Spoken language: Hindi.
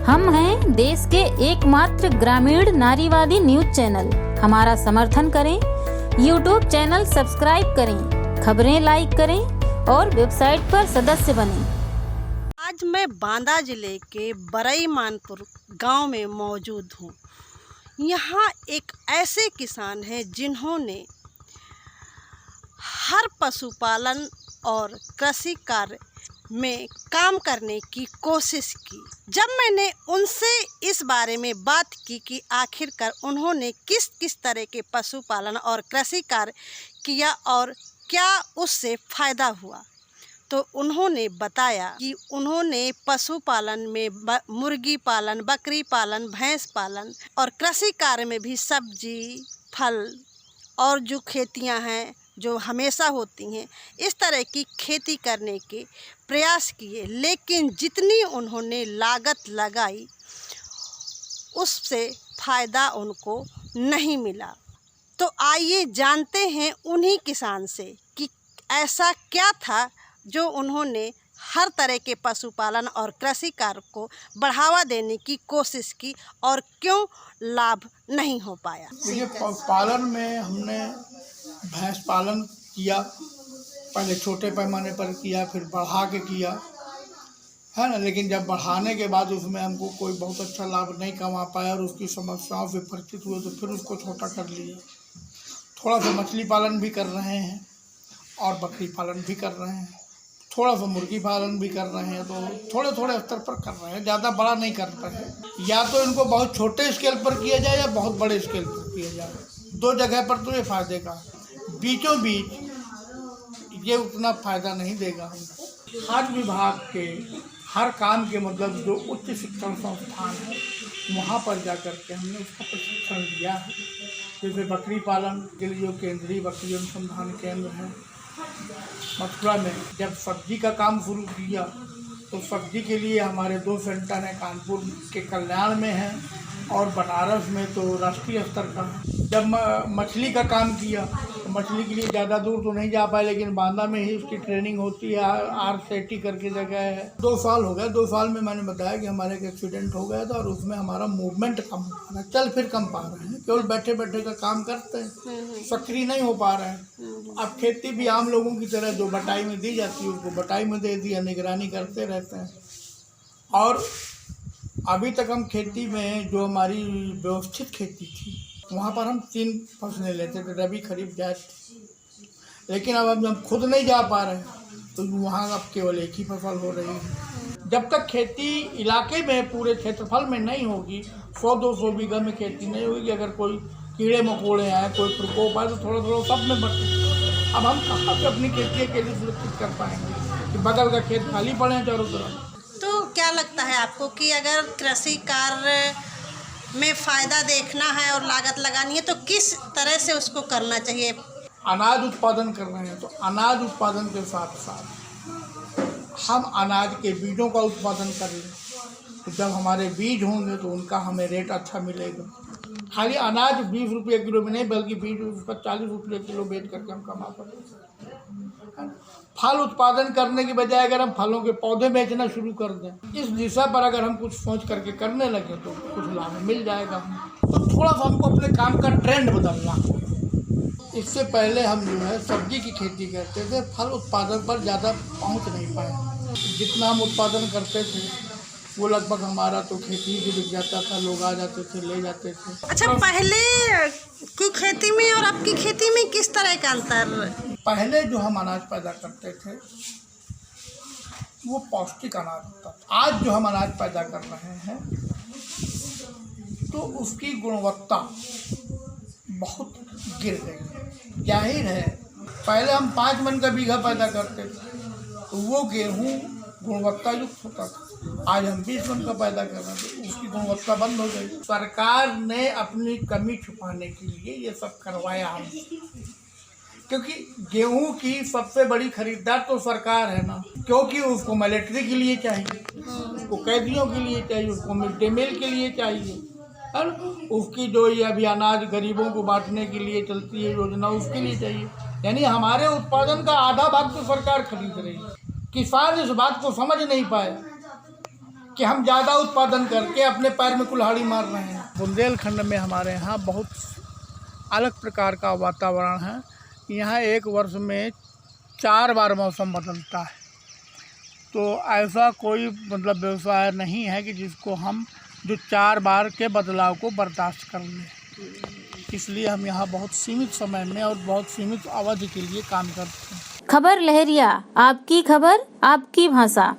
हम हैं देश के एकमात्र ग्रामीण नारीवादी न्यूज चैनल। हमारा समर्थन करें, यूट्यूब चैनल सब्सक्राइब करें, खबरें लाइक करें और वेबसाइट पर सदस्य बनें। आज मैं बांदा जिले के बरई मानपुर गांव में मौजूद हूं। यहाँ एक ऐसे किसान हैं जिन्होंने हर पशुपालन और कृषि कार्य में काम करने की कोशिश की। जब मैंने उनसे इस बारे में बात की कि आखिरकार उन्होंने किस किस तरह के पशुपालन और कृषि कार्य किया और क्या उससे फ़ायदा हुआ, तो उन्होंने बताया कि उन्होंने पशुपालन में मुर्गी पालन, बकरी पालन, भैंस पालन और कृषि कार्य में भी सब्जी, फल और जो खेतियां हैं जो हमेशा होती हैं, इस तरह की खेती करने के प्रयास किए, लेकिन जितनी उन्होंने लागत लगाई उससे फ़ायदा उनको नहीं मिला। तो आइए जानते हैं उन्हीं किसान से कि ऐसा क्या था जो उन्होंने हर तरह के पशुपालन और कृषि कार्य को बढ़ावा देने की कोशिश की और क्यों लाभ नहीं हो पाया। देखिए, पालन में हमने भैंस पालन किया, पहले छोटे पैमाने पर किया, फिर बढ़ा के किया, है ना। लेकिन जब बढ़ाने के बाद उसमें हमको कोई बहुत अच्छा लाभ नहीं कमा पाया और उसकी समस्याओं से परिचित हुए तो फिर उसको छोटा कर लिए। थोड़ा सा मछली पालन भी कर रहे हैं और बकरी पालन भी कर रहे हैं, थोड़ा सा मुर्गी पालन भी कर रहे हैं, तो थोड़े थोड़े स्तर पर कर रहे हैं, ज़्यादा बड़ा नहीं कर रहे। या तो इनको बहुत छोटे स्केल पर किया जाए या बहुत बड़े स्केल पर किया जाए, दो जगह पर तो ये फायदे का। बीचों बीच ये उतना फ़ायदा नहीं देगा हमको। हर विभाग के हर काम के मतलब जो उच्च शिक्षण संस्थान है वहाँ पर जाकर के हमने उसका प्रशिक्षण दिया है। जैसे बकरी पालन के लिए जो केंद्रीय बकरी अनुसंधान केंद्र है मथुरा में, जब सब्जी का काम शुरू किया तो सब्जी के लिए हमारे 2 सेंटर हैं, कानपुर के कल्याण में है और बनारस में तो राष्ट्रीय स्तर का है। जब मछली का काम किया तो मछली के लिए ज़्यादा दूर तो नहीं जा पाए, लेकिन बांदा में ही उसकी ट्रेनिंग होती है। आरसेटी करके जगह है। 2 साल हो गए, 2 साल में मैंने बताया कि हमारे एक एक्सीडेंट हो गया था और उसमें हमारा मूवमेंट कम हो रहा है, चल फिर कम पा रहे हैं, केवल बैठे बैठे का काम करते हैं, सक्रिय नहीं हो पा रहे हैं। अब खेती भी आम लोगों की तरह जो बटाई में दी जाती है उसको बटाई में दे दिया, निगरानी करते रहते हैं। और अभी तक हम खेती में जो हमारी व्यवस्थित खेती थी वहाँ पर हम 3 फसलें लेते थे, रबी, खरीफ, जायद। लेकिन अब हम खुद नहीं जा पा रहे तो वहाँ अब केवल एक ही फसल हो रही है। जब तक खेती इलाके में पूरे क्षेत्रफल में नहीं होगी, 100-200 बीघा में खेती नहीं होगी, अगर कोई कीड़े मकोड़े आए, कोई प्रकोप आए तो थोड़ा थोड़ा सब में बढ़ते। अब हम कहाँ से अपनी खेती के लिए सुरक्षित कर पाएंगे कि बगल का खेत खाली पड़े हैं चारों तरफ। तो क्या लगता है आपको कि अगर कृषि कार्य में फ़ायदा देखना है और लागत लगानी है तो किस तरह से उसको करना चाहिए? अनाज उत्पादन कर रहे हैं तो अनाज उत्पादन के साथ साथ हम अनाज के बीजों का उत्पादन कर लें, तो जब हमारे बीज होंगे तो उनका हमें रेट अच्छा मिलेगा। खाली अनाज 20 रुपये किलो में नहीं, बल्कि बीज उसका 40 रुपये किलो बेच करके हम कमा सकते हैं। फल उत्पादन करने की बजाय अगर हम फलों के पौधे बेचना शुरू कर दें, इस दिशा पर अगर हम कुछ सोच करके करने लगे तो कुछ लाभ मिल जाएगा। तो थोड़ा सा हमको अपने काम का ट्रेंड बदलना होगा। इससे पहले हम जो है सब्जी की खेती करते थे, फल उत्पादन पर ज़्यादा पहुंच नहीं पाए। जितना हम उत्पादन करते थे वो लगभग हमारा तो खेती भी बिक जाता था, लोग आ जाते थे, ले जाते थे। अच्छा, पहले की खेती में और अब की खेती में किस तरह का अंतर? पहले जो हम अनाज पैदा करते थे वो पौष्टिक अनाज होता था। आज जो हम अनाज पैदा कर रहे हैं तो उसकी गुणवत्ता बहुत गिर गई है। जाहिर है पहले हम 5 मन का बीघा पैदा करते थे तो वो गेहूँ गुणवत्ता युक्त होता था। आज हम 20 मन का पैदा कर रहे हैं तो उसकी गुणवत्ता बंद हो गई। सरकार ने अपनी कमी छुपाने के लिए ये सब करवाया हमसे, क्योंकि गेहूं की सबसे बड़ी खरीदार तो सरकार है ना, क्योंकि उसको मिलिट्री के लिए चाहिए, उसको कैदियों के लिए चाहिए, उसको मिड डे मील के लिए चाहिए, और उसकी जो ये अभी अनाज गरीबों को बांटने के लिए चलती है योजना उसके लिए चाहिए। यानी हमारे उत्पादन का आधा भाग तो सरकार खरीद रही है। किसान इस बात को समझ नहीं पाए कि हम ज़्यादा उत्पादन करके अपने पैर में कुल्हाड़ी मार रहे हैं। बुंदेलखंड में हमारे यहाँ बहुत अलग प्रकार का वातावरण है। यहाँ एक वर्ष में 4 बार मौसम बदलता है, तो ऐसा कोई मतलब व्यवसाय नहीं है कि जिसको हम जो 4 बार के बदलाव को बर्दाश्त कर लें। इसलिए हम यहाँ बहुत सीमित समय में और बहुत सीमित अवधि के लिए काम करते हैं। खबर लहरिया, आपकी खबर आपकी भाषा।